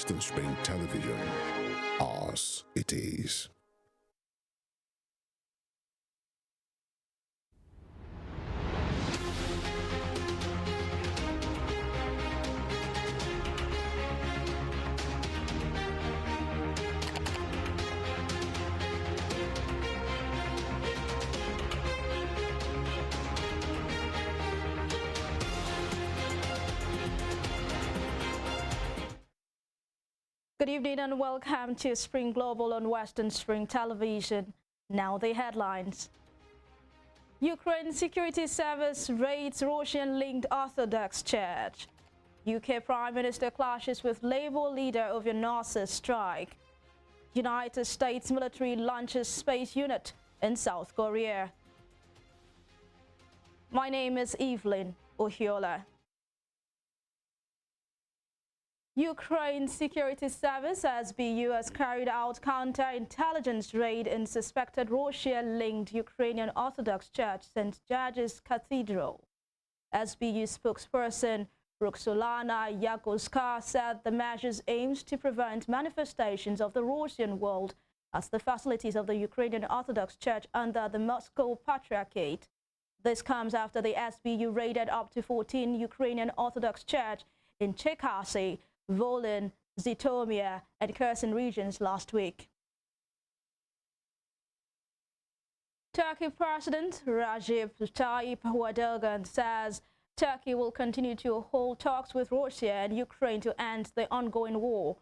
Western Spring Television. Ours it is. Good evening and welcome to Spring Global on Western Spring Television. Now the headlines. Ukraine Security Service raids Russian-linked Orthodox Church. UK Prime Minister clashes with Labour leader over NASA strike. United States military launches space unit in South Korea. My name is Evelyn Ohiola. Ukraine Security Service SBU has carried out counter-intelligence raid in suspected Russia-linked Ukrainian Orthodox Church St. George's Cathedral. SBU spokesperson Roxolana Yakoska said the measures aims to prevent manifestations of the Russian world as the facilities of the Ukrainian Orthodox Church under the Moscow Patriarchate. This comes after the SBU raided up to 14 Ukrainian Orthodox Church in Cherkasy, Volyn, Zhytomyr, and Kherson regions last week. Turkey President Recep Tayyip Erdogan says Turkey will continue to hold talks with Russia and Ukraine to end the ongoing war.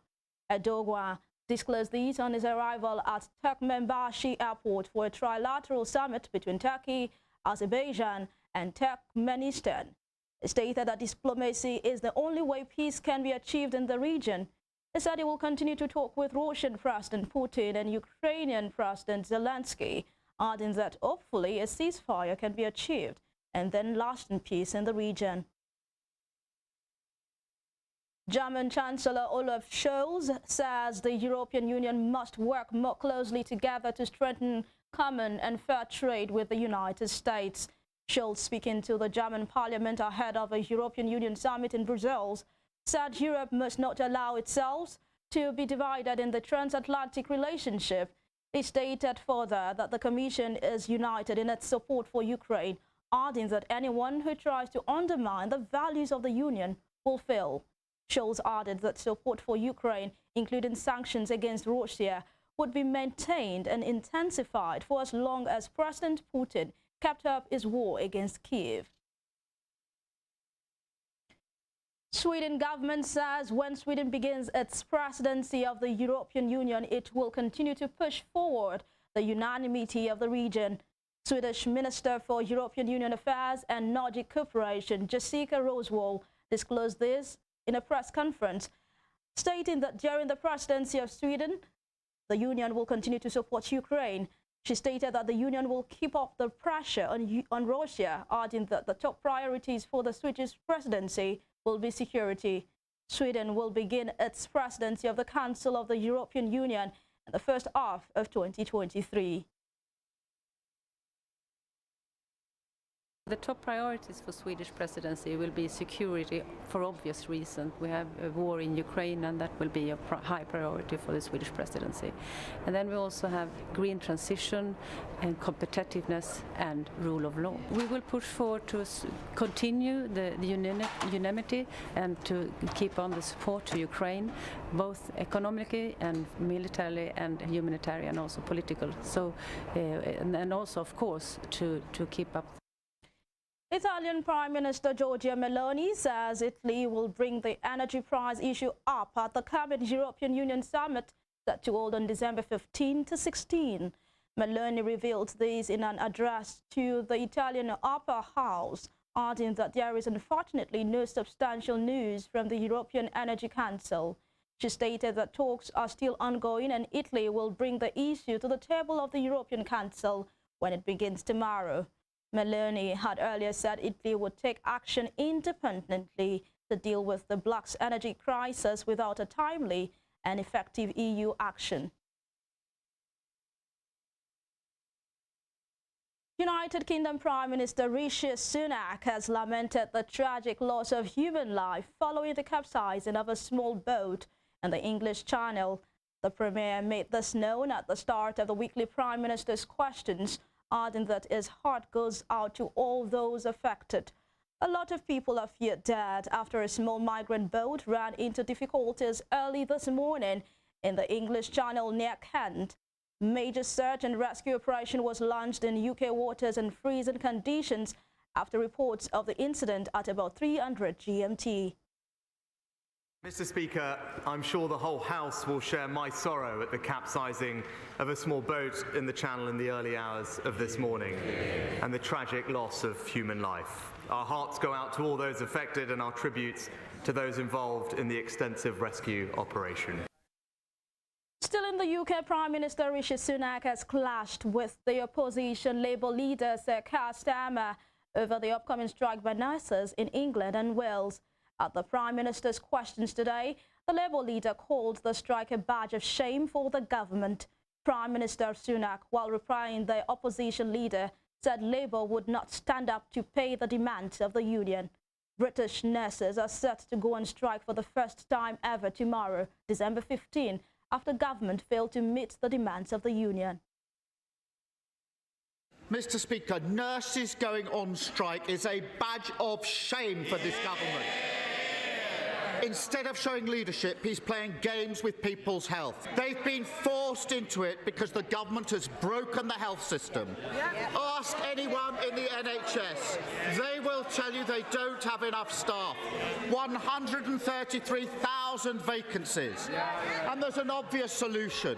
Erdogan disclosed these on his arrival at Turkmenbashi Airport for a trilateral summit between Turkey, Azerbaijan, and Turkmenistan. He stated that diplomacy is the only way peace can be achieved in the region. He said he will continue to talk with Russian President Putin and Ukrainian President Zelensky, adding that hopefully a ceasefire can be achieved and then lasting peace in the region. German Chancellor Olaf Scholz says the European Union must work more closely together to strengthen common and fair trade with the United States. Scholz, speaking to the German parliament ahead of a European Union summit in Brussels, said Europe must not allow itself to be divided in the transatlantic relationship. He stated further that the Commission is united in its support for Ukraine, adding that anyone who tries to undermine the values of the Union will fail. Scholz added that support for Ukraine, including sanctions against Russia, would be maintained and intensified for as long as President Putin kept up his war against Kiev. Sweden government says when Sweden begins its presidency of the European Union, it will continue to push forward the unanimity of the region. Swedish Minister for European Union Affairs and Nordic Cooperation, Jessica Roswall, disclosed this in a press conference, stating that during the presidency of Sweden, the Union will continue to support Ukraine. She stated that the Union will keep up the pressure on Russia, adding that the top priorities for the Swedish presidency will be security. Sweden will begin its presidency of the Council of the European Union in the first half of 2023. The top priorities for Swedish presidency will be security for obvious reasons. We have a war in Ukraine and that will be a high priority for the Swedish presidency. And then we also have green transition and competitiveness and rule of law. We will push forward to continue the unanimity and to keep on the support to Ukraine, both economically and militarily and humanitarian, also political. So, and also of course to keep up. Italian Prime Minister Giorgia Meloni says Italy will bring the energy price issue up at the coming European Union summit set to hold on December 15 to 16. Meloni revealed this in an address to the Italian Upper House, adding that there is unfortunately no substantial news from the European Energy Council. She stated that talks are still ongoing and Italy will bring the issue to the table of the European Council when it begins tomorrow. Meloni had earlier said Italy would take action independently to deal with the bloc's energy crisis without a timely and effective EU action. United Kingdom Prime Minister Rishi Sunak has lamented the tragic loss of human life following the capsizing of a small boat and the English Channel. The Premier made this known at the start of the weekly Prime Minister's Questions, adding that his heart goes out to all those affected. A lot of people are feared dead after a small migrant boat ran into difficulties early this morning in the English Channel near Kent. Major search and rescue operation was launched in UK waters in freezing conditions after reports of the incident at about 300 GMT. Mr. Speaker, I'm sure the whole House will share my sorrow at the capsizing of a small boat in the Channel in the early hours of this morning and the tragic loss of human life. Our hearts go out to all those affected and our tributes to those involved in the extensive rescue operation. Still in the UK, Prime Minister Rishi Sunak has clashed with the opposition Labour leader Sir Keir Starmer over the upcoming strike by nurses in England and Wales. At the Prime Minister's Questions today, the Labour leader called the strike a badge of shame for the government. Prime Minister Sunak, while replying the opposition leader, said Labour would not stand up to pay the demands of the union. British nurses are set to go on strike for the first time ever tomorrow, December 15, after government failed to meet the demands of the union. Mr. Speaker, nurses going on strike is a badge of shame for this government. Instead of showing leadership, he's playing games with people's health. They've been forced into it because the government has broken the health system. Ask anyone in the NHS. They will tell you they don't have enough staff. 133,000 vacancies. And there's an obvious solution.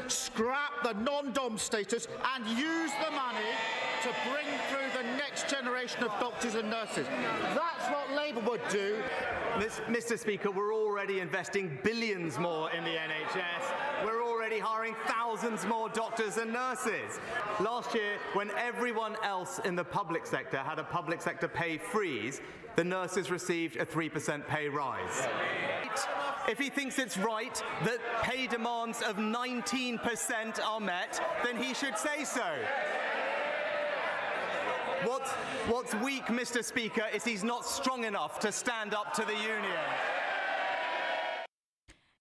Scrap the non-dom status and use the money to bring through the next generation of doctors and nurses. That's what Labour would do. Mr. Speaker, we're already investing billions more in the NHS. We're already hiring thousands more doctors and nurses. Last year, when everyone else in the public sector had a public sector pay freeze, the nurses received a 3% pay rise. If he thinks it's right that pay demands of 19% are met, then he should say so. What's weak, Mr. Speaker, is he's not strong enough to stand up to the union.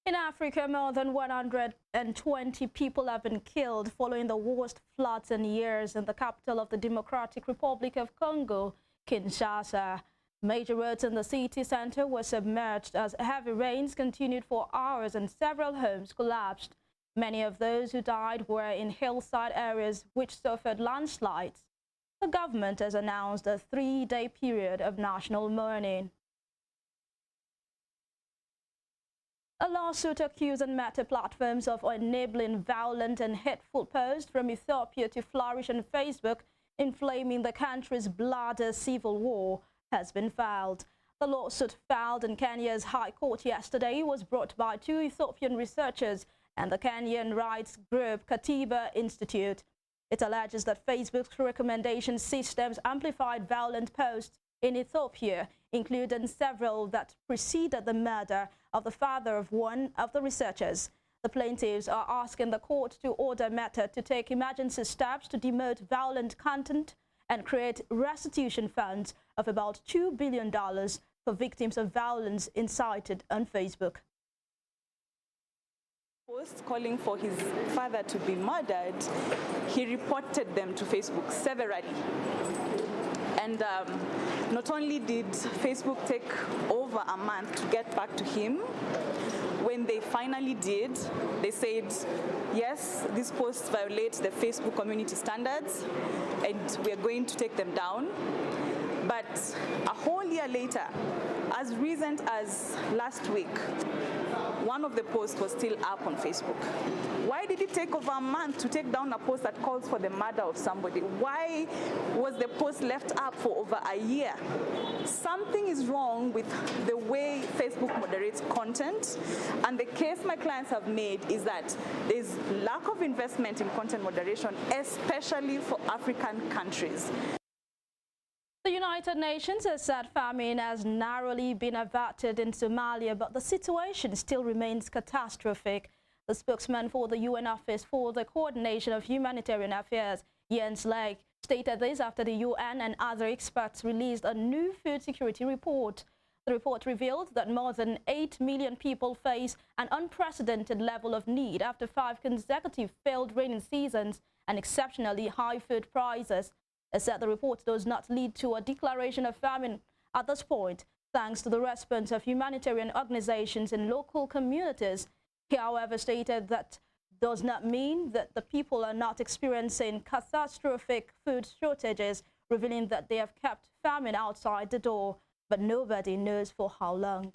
In Africa, more than 120 people have been killed following the worst floods in years in the capital of the Democratic Republic of Congo, Kinshasa. Major roads in the city center were submerged as heavy rains continued for hours and several homes collapsed. Many of those who died were in hillside areas which suffered landslides. The government has announced a 3-day period of national mourning. A lawsuit accusing Meta platforms of enabling violent and hateful posts from Ethiopia to flourish on Facebook, inflaming the country's bloody civil war, has been filed. The lawsuit filed in Kenya's High Court yesterday was brought by 2 Ethiopian researchers and the Kenyan rights group Katiba Institute. It alleges that Facebook's recommendation systems amplified violent posts in Ethiopia, including several that preceded the murder of the father of one of the researchers. The plaintiffs are asking the court to order Meta to take emergency steps to demote violent content and create restitution funds of about $2 billion for victims of violence incited on Facebook. Posts calling for his father to be murdered, he reported them to Facebook severally. And not only did Facebook take over a month to get back to him, when they finally did, they said, yes, these posts violate the Facebook community standards and we are going to take them down. But a whole year later, as recent as last week, one of the posts was still up on Facebook. Why did it take over a month to take down a post that calls for the murder of somebody? Why was the post left up for over a year? Something is wrong with the way Facebook moderates content, and the case my clients have made is that there's lack of investment in content moderation, especially for African countries. The United Nations has said famine has narrowly been averted in Somalia, but the situation still remains catastrophic. The spokesman for the UN Office for the Coordination of Humanitarian Affairs, Jens Lake, stated this after the UN and other experts released a new food security report. The report revealed that more than 8 million people face an unprecedented level of need after 5 consecutive failed rainy seasons and exceptionally high food prices. It said the report does not lead to a declaration of famine at this point, thanks to the response of humanitarian organizations and local communities. He, however, stated that does not mean that the people are not experiencing catastrophic food shortages, revealing that they have kept famine outside the door, but nobody knows for how long.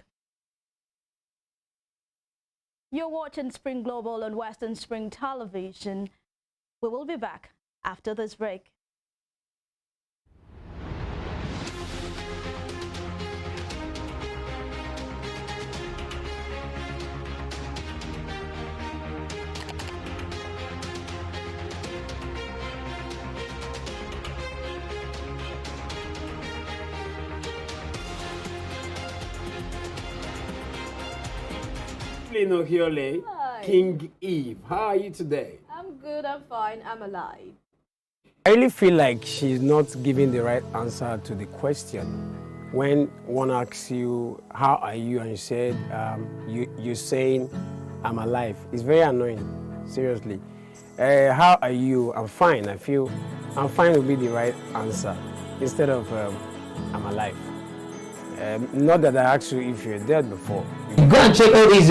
You're watching Spring Global on Western Spring Television. We will be back after this break. Lino Hiole, Hi. King Eve. How are you today? I'm good, I'm fine, I'm alive. I really feel like she's not giving the right answer to the question. When one asks you, how are you? And you said, you're saying, I'm alive. It's very annoying, seriously. How are you? I'm fine. I feel I'm fine will be the right answer instead of I'm alive. Not that I asked you if you're dead before. Go and check all these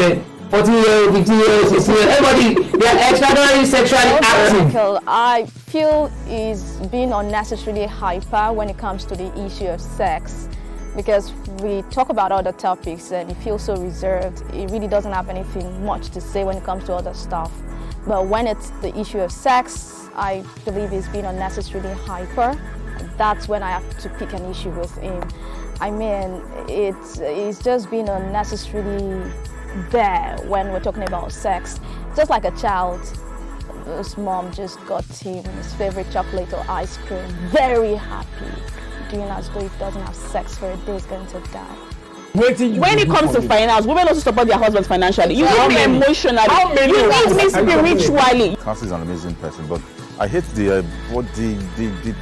14-year-old, 15-year-old, 16-year-old, everybody, they are extraordinarily sexually active. I feel is being unnecessarily hyper when it comes to the issue of sex, because we talk about other topics and he feels so reserved. He really doesn't have anything much to say when it comes to other stuff. But when it's the issue of sex, I believe he's being unnecessarily hyper. That's when I have to pick an issue with him. I mean, it's just being unnecessarily there when we're talking about sex. Just like a child, his mom just got him his favorite chocolate or ice cream, very happy, doing as though if he doesn't have sex for a day, he's going to die. When it comes to finance, women also support their husbands financially. You need me emotionally. You need me spiritually. Cassie is an amazing person, but I hate the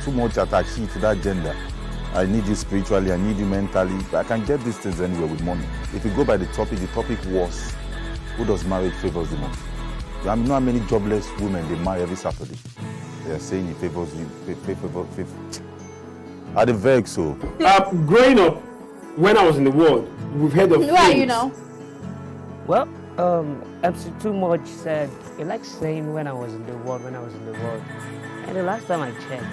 too much attaching to that gender. I need you spiritually, I need you mentally. I can get these things anywhere with money. If you go by the topic was, who does marriage favors the most? I know how many jobless women they marry every Saturday. They are saying it favors you, favor. Are they vague so? Growing up, when I was in the world, we've heard of Right, you know. Well, MC Too Much said, he likes saying when I was in the world, And the last time I checked,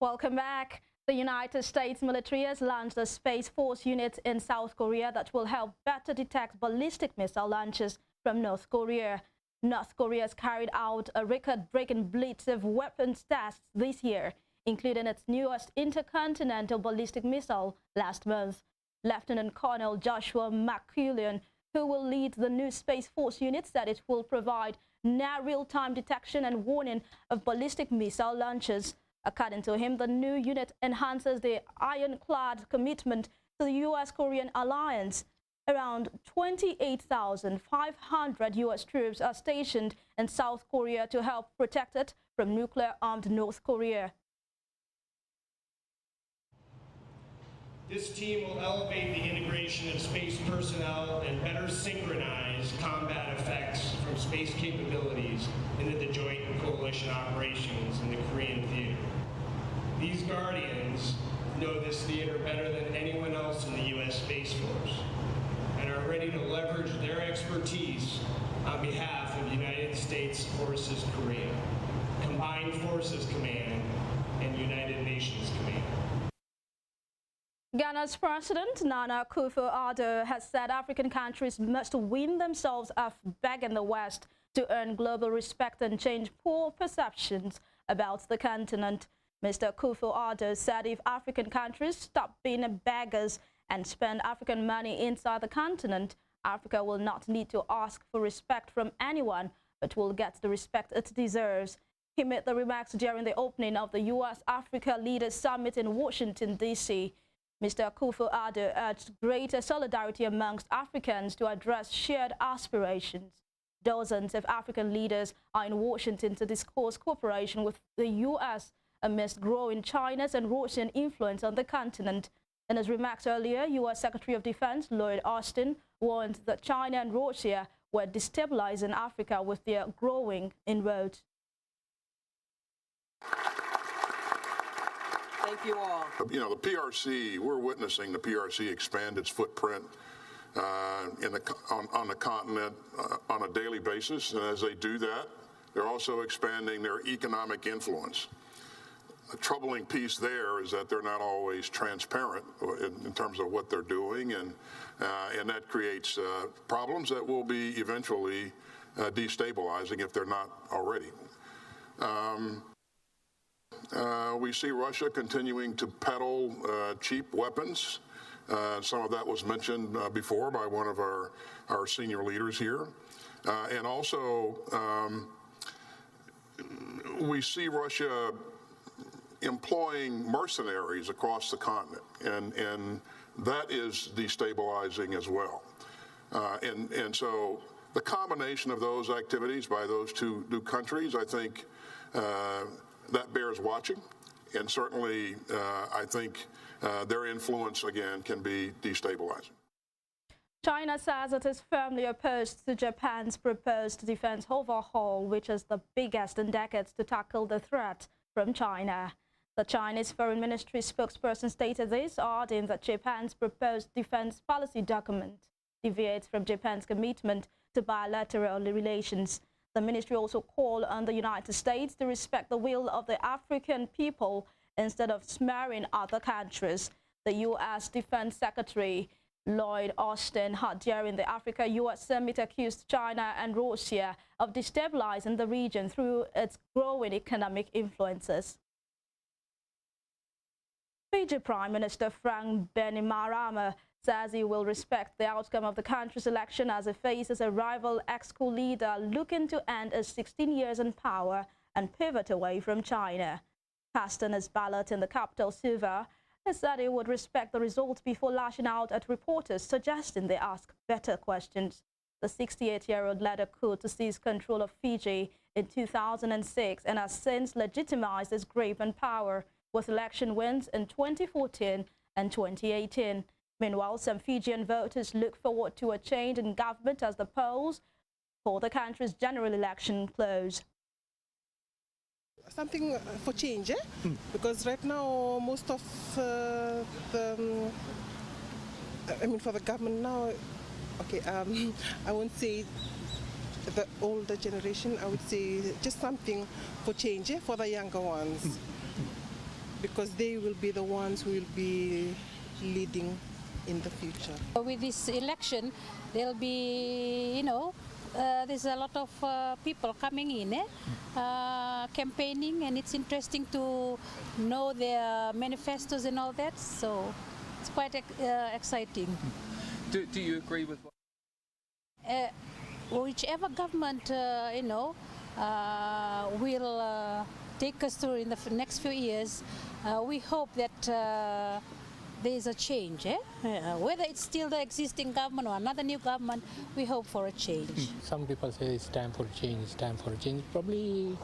Welcome back. The United States military has launched a Space Force unit in South Korea that will help better detect ballistic missile launches from North Korea. North Korea has carried out a record-breaking blitz of weapons tests this year, including its newest intercontinental ballistic missile last month. Lieutenant Colonel Joshua McCullion, who will lead the new Space Force unit, said it will provide near real-time detection and warning of ballistic missile launches. According to him, the new unit enhances the ironclad commitment to the U.S.-Korean alliance. Around 28,500 U.S. troops are stationed in South Korea to help protect it from nuclear-armed North Korea. This team will elevate the integration of space personnel and better synchronize combat effects from space capabilities into the joint coalition operations in the Korean theater. These Guardians know this theater better than anyone else in the U.S. Space Force and are ready to leverage their expertise on behalf of United States Forces Korea, Combined Forces Command, and United Nations Command. Ghana's President Nana Akufo-Addo has said African countries must wean themselves off begging the West to earn global respect and change poor perceptions about the continent. Mr. Akufo-Addo said if African countries stop being beggars and spend African money inside the continent, Africa will not need to ask for respect from anyone but will get the respect it deserves. He made the remarks during the opening of the U.S.-Africa Leaders Summit in Washington, D.C. Mr. Akufo-Addo urged greater solidarity amongst Africans to address shared aspirations. Dozens of African leaders are in Washington to discuss cooperation with the U.S. amidst growing China's and Russian influence on the continent. In his remarks earlier, U.S. Secretary of Defense Lloyd Austin warned that China and Russia were destabilizing Africa with their growing inroads. Thank you all. You know, the PRC, we're witnessing the PRC expand its footprint on the continent on a daily basis. And as they do that, they're also expanding their economic influence. The troubling piece there is that they're not always transparent in terms of what they're doing, and that creates problems that will be eventually destabilizing if they're not already. We see Russia continuing to peddle cheap weapons. Some of that was mentioned before by one of our senior leaders here. And also, we see Russia employing mercenaries across the continent, and that is destabilizing as well. And so the combination of those activities by those two new countries, I think, that bears watching, and certainly I think their influence, again, can be destabilizing. China says it is firmly opposed to Japan's proposed defense overhaul, which is the biggest in decades to tackle the threat from China. The Chinese Foreign Ministry spokesperson stated this, adding that Japan's proposed defense policy document deviates from Japan's commitment to bilateral relations. The ministry also called on the United States to respect the will of the African people instead of smearing other countries. The U.S. Defense Secretary Lloyd Austin had during the Africa-U.S. summit accused China and Russia of destabilizing the region through its growing economic influences. Fiji Prime Minister Frank Bainimarama says he will respect the outcome of the country's election as he faces a rival ex-coup leader looking to end his 16 years in power and pivot away from China. Casting his ballot in the capital, Suva, he said he would respect the result before lashing out at reporters suggesting they ask better questions. The 68-year-old led a coup to seize control of Fiji in 2006 and has since legitimized his grip and power with election wins in 2014 and 2018. Meanwhile, some Fijian voters look forward to a change in government as the polls for the country's general election close. Something for change, because right now most of for the government now, okay, I won't say the older generation, I would say just something for change for the younger ones, because they will be the ones who will be leading in the future. With this election, there'll be, there's a lot of people coming in, campaigning, and it's interesting to know their manifestos and all that, so it's quite exciting. Do you agree with what? Whichever government, will take us through in the next few years, we hope that there is a change. Whether it's still the existing government or another new government, we hope for a change. Some people say it's time for change, it's time for a change. Probably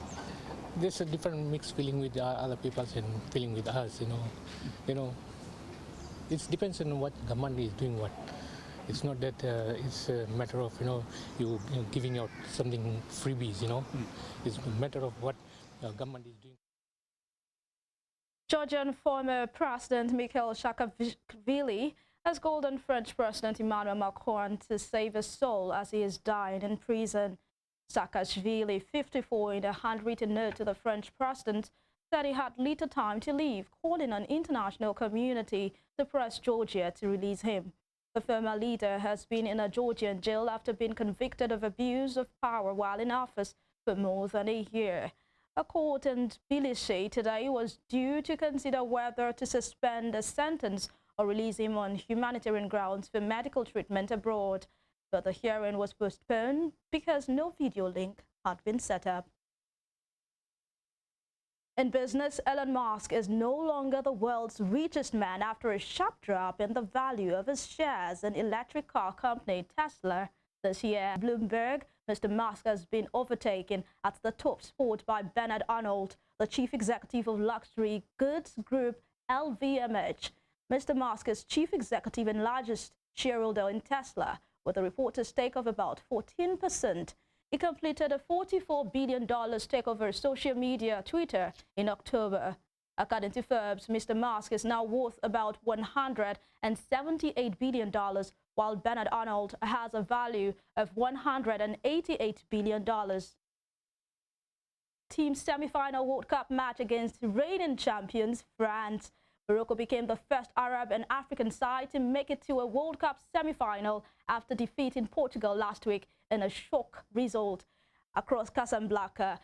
there's a different mixed feeling with other people and feeling with us, It depends on what government is doing what. It's not that it's a matter of, you giving out something freebies, It's a matter of what government is doing. Georgian former President Mikhail Saakashvili has called on French President Emmanuel Macron to save his soul as he is dying in prison. Saakashvili, 54, in a handwritten note to the French president, said he had little time to leave, calling on international community to press Georgia to release him. The former leader has been in a Georgian jail after being convicted of abuse of power while in office for more than a year. A court in Tbilisi today was due to consider whether to suspend the sentence or release him on humanitarian grounds for medical treatment abroad. But the hearing was postponed because no video link had been set up. In business, Elon Musk is no longer the world's richest man after a sharp drop in the value of his shares in electric car company Tesla this year. Bloomberg, Mr. Musk has been overtaken at the top spot by Bernard Arnault, the chief executive of luxury goods group LVMH. Mr. Musk is chief executive and largest shareholder in Tesla, with a reported stake of about 14%. He completed a $44 billion takeover of social media Twitter in October. According to Forbes, Mr. Musk is now worth about $178 billion, while Bernard Arnault has a value of $188 billion. Team semi-final World Cup match against reigning champions France. Morocco became the first Arab and African side to make it to a World Cup semi-final after defeating Portugal last week in a shock result. Across Casablanca,